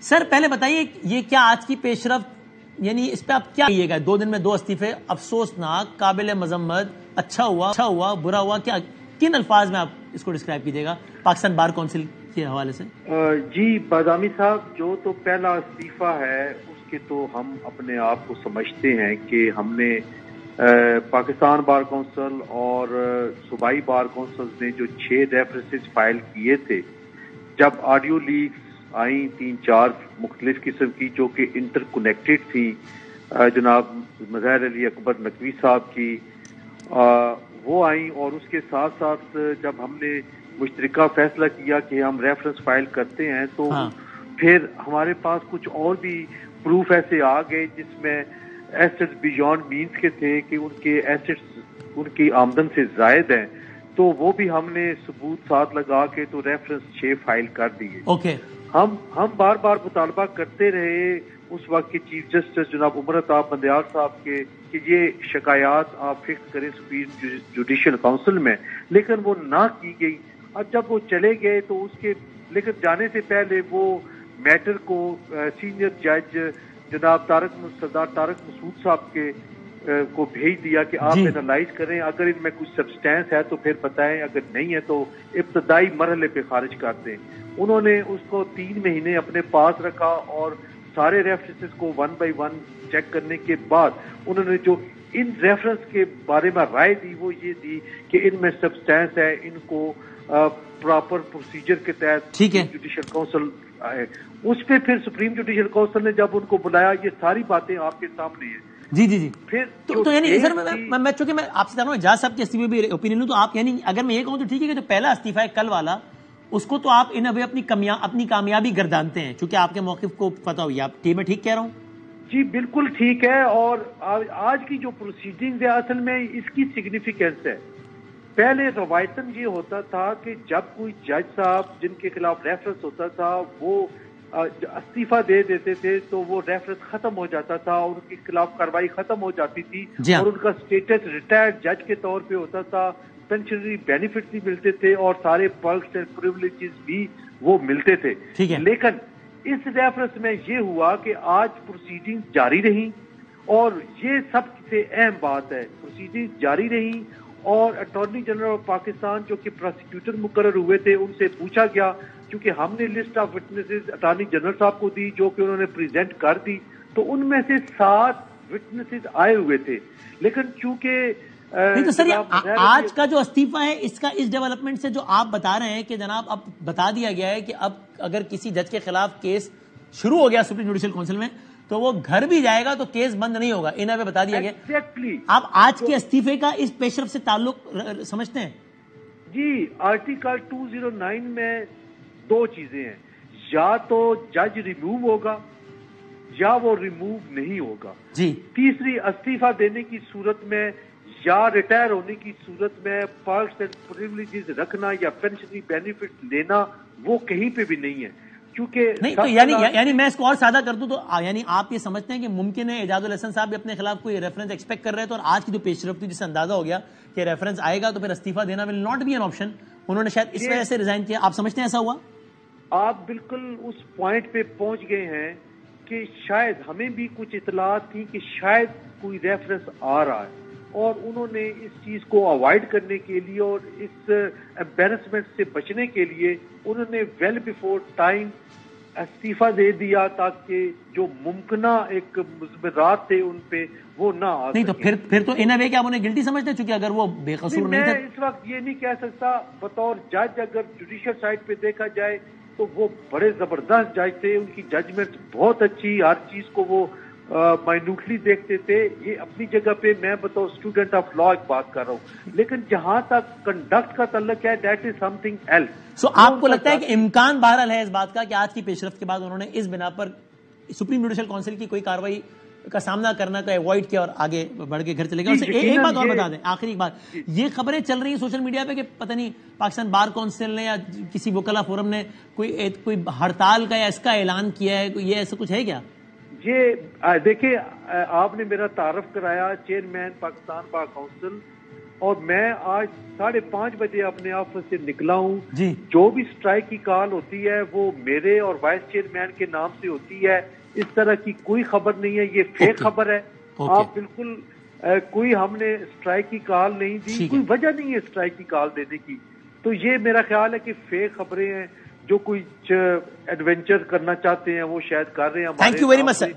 سر پہلے بتائیے یہ کیا آج کی پیش رفت، یعنی اس پہ آپ کیا کہیے گا؟ 2 دن میں 2 استعفے، افسوسناک، قابل مذمت، اچھا ہوا برا ہوا، کیا کن الفاظ میں آپ اس کو ڈسکرائب کیجیے گا پاکستان بار کونسل کے حوالے سے؟ جی بادامی صاحب، جو تو پہلا استعفیٰ ہے اس کے تو ہم اپنے آپ کو سمجھتے ہیں کہ ہم نے پاکستان بار کونسل اور صوبائی بار کونسل نے جو 6 ریفرنسز فائل کیے تھے، جب آڈیو لیکس آئیں 3-4 مختلف قسم کی جو کہ انٹر کنیکٹڈ تھی، جناب مظاہر علی اکبر نقوی صاحب کی وہ آئیں، اور اس کے ساتھ ساتھ جب ہم نے مشترکہ فیصلہ کیا کہ ہم ریفرنس فائل کرتے ہیں تو پھر ہمارے پاس کچھ اور بھی پروف ایسے آ گئے جس میں ایسٹس بیونڈ مینز کے تھے کہ ان کے ایسٹس ان کی آمدن سے زائد ہیں، تو وہ بھی ہم نے ثبوت ساتھ لگا کے تو ریفرنس 6 فائل کر دیے۔ ہم بار بار مطالبہ کرتے رہے اس وقت کے چیف جسٹس جناب عمر عطا بندیال صاحب کے کہ یہ شکایات آپ فکس کریں سپریم جوڈیشل کونسل میں، لیکن وہ نہ کی گئی۔ اب جب وہ چلے گئے تو اس کے لیکن جانے سے پہلے وہ میٹر کو سینئر جج جناب سردار طارق مسعود صاحب کے کو بھیج دیا کہ آپ اینالائز کریں، اگر ان میں کچھ سبسٹینس ہے تو پھر بتائیں، اگر نہیں ہے تو ابتدائی مرحلے پہ خارج کر دیں۔ انہوں نے اس کو 3 مہینے اپنے پاس رکھا اور سارے ریفرنسز کو 1 بائی 1 چیک کرنے کے بعد انہوں نے جو ان ریفرنس کے بارے میں رائے دی وہ یہ دی کہ ان میں سبسٹینس ہے، ان کو پراپر پروسیجر کے تحت جوڈیشل کونسل آئے۔ اس پہ پھر سپریم جوڈیشل کونسل نے جب ان کو بلایا، یہ ساری باتیں آپ کے سامنے ہیں۔ جی پھر تو یعنی سر میں چونکہ میں آپ سے چاہ رہا ہوں اعجاز صاحب کے استعفے بھی اوپینین لوں، تو آپ یعنی اگر میں یہ کہوں تو ٹھیک ہے کہ جو پہلا استعفیٰ ہے کل والا، اس کو تو آپ ان ابھی اپنی کامیابی گردانتے ہیں چونکہ آپ کے موقف کو پتہ ہوئی، آپ میں ٹھیک کہہ رہا ہوں؟ جی بالکل ٹھیک ہے، اور آج کی جو پروسیڈنگ ہے اصل میں اس کی سگنیفیکینس ہے۔ پہلے روایتاً یہ ہوتا تھا کہ جب کوئی جج صاحب جن کے خلاف ریفرنس ہوتا تھا وہ استعفیٰ دے دیتے تھے تو وہ ریفرنس ختم ہو جاتا تھا اور ان کے خلاف کارروائی ختم ہو جاتی تھی، اور ان کا اسٹیٹس ریٹائرڈ جج کے طور پہ ہوتا تھا، پینشنری بینیفٹس بھی ملتے تھے اور سارے پرکس اینڈ پریولیجز بھی وہ ملتے تھے۔ لیکن اس ریفرنس میں یہ ہوا کہ آج پروسیڈنگ جاری رہی، اور یہ سب سے اہم بات ہے، پروسیڈنگ جاری رہی اور اٹارنی جنرل آف پاکستان جو کہ پروسیکیوٹر مقرر ہوئے تھے ان سے پوچھا گیا، کیونکہ ہم نے list of witnesses attorney general صاحب کو دی جو کہ انہوں نے پریزنٹ کر دی، تو ان میں سے 7 وٹنسز آئے ہوئے تھے، لیکن چونکہ نہیں تو سر آج کا جو استعفیٰ ہے اس ڈیولپمنٹ سے جو آپ بتا رہے ہیں کہ جناب اب بتا دیا گیا ہے کہ اب اگر کسی جج کے خلاف کیس شروع ہو گیا سپریم جوڈیشل کونسل میں تو وہ گھر بھی جائے گا تو کیس بند نہیں ہوگا، انہیں بھی بتا دیا گیا۔ آپ آج کے استعفے کا اس پیشرفت سے تعلق سمجھتے ہیں؟ جی آرٹیکل 209 میں 2 چیزیں ہیں، یا تو جج ریموو ہوگا یا وہ ریموو نہیں ہوگا۔ تیسری استعفیٰ دینے کی صورت میں یا ریٹائر ہونے کی صورت میں پرکس اینڈ پریولیجز رکھنا یا پینشنری بینیفٹ لینا وہ کہیں پہ بھی نہیں ہے، کیونکہ نہیں تو یعنی میں اس کو اور سادہ کر دوں تو یعنی آپ یہ سمجھتے ہیں کہ ممکن ہے اعجاز الحسن صاحب بھی اپنے خلاف کوئی ریفرنس ایکسپیکٹ کر رہے تھے اور آج کی جو پیش رفت جس سے اندازہ ہو گیا کہ ریفرنس آئے گا تو پھر استعفیٰ دینا will not be an option, انہوں نے شاید اس وجہ سے ریزائن کیا، آپ سمجھتے ہیں ایسا ہوا؟ آپ بالکل اس پوائنٹ پہ پہنچ گئے ہیں کہ شاید ہمیں بھی کچھ اطلاعات تھی کہ شاید کوئی ریفرنس آ رہا ہے، اور انہوں نے اس چیز کو اوائڈ کرنے کے لیے اور اس امبیرسمنٹ سے بچنے کے لیے انہوں نے ویل بیفور ٹائم استعفیٰ دے دیا تاکہ جو ممکنہ ایک مضمرات تھے ان پہ وہ نہ آ نہیں تو پھر تو ان اے وے کہ آپ انہیں گلٹی سمجھتے ہیں چونکہ اگر وہ بے قصور نہیں تھے؟ میں اس وقت یہ نہیں کہہ سکتا، بطور جج اگر جوڈیشل سائڈ پہ دیکھا جائے تو وہ بڑے زبردست جج تھے، ان کی ججمنٹ بہت اچھی، ہر چیز کو وہ مائنوٹلی دیکھتے تھے، یہ اپنی جگہ پہ میں بطور اسٹوڈنٹ آف لا ایک بات کر رہا ہوں، لیکن جہاں تک کنڈکٹ کا تعلق ہے that is something else. So آپ کو لگتا ہے کہ امکان بہرحال ہے اس بات کا کہ آج کی پیش رفت کے بعد انہوں نے اس بنا پر سپریم جوڈیشل کونسل کی کوئی کاروائی کا سامنا کرنا کا اوائڈ کیا اور آگے بڑھ کے گھر چلے گئے؟ ایک بات اور بتا دیں، آخری ایک بات، یہ خبریں چل رہی ہیں سوشل میڈیا پہ کہ پتہ نہیں پاکستان بار کونسل نے یا کسی وکلا فورم نے کوئی ہڑتال کا یا اس کا اعلان کیا ہے، یہ ایسا کچھ ہے کیا؟ یہ دیکھیں آپ نے میرا تعارف کرایا چیئرمین پاکستان بار کونسل اور میں آج 5:30 بجے اپنے آفس سے نکلا ہوں. جی جو بھی اسٹرائک کی کال ہوتی ہے وہ میرے اور وائس چیئرمین کے نام سے ہوتی ہے. اس طرح کی کوئی خبر نہیں ہے, یہ فیک خبر ہے. آپ بالکل کوئی ہم نے اسٹرائک کی کال نہیں دی, کوئی وجہ نہیں ہے اسٹرائک کی کال دینے کی. تو یہ میرا خیال ہے کہ فیک خبریں ہیں. جو کوئی ایڈونچر کرنا چاہتے ہیں وہ شاید کر رہے ہیں. Thank you very much sir.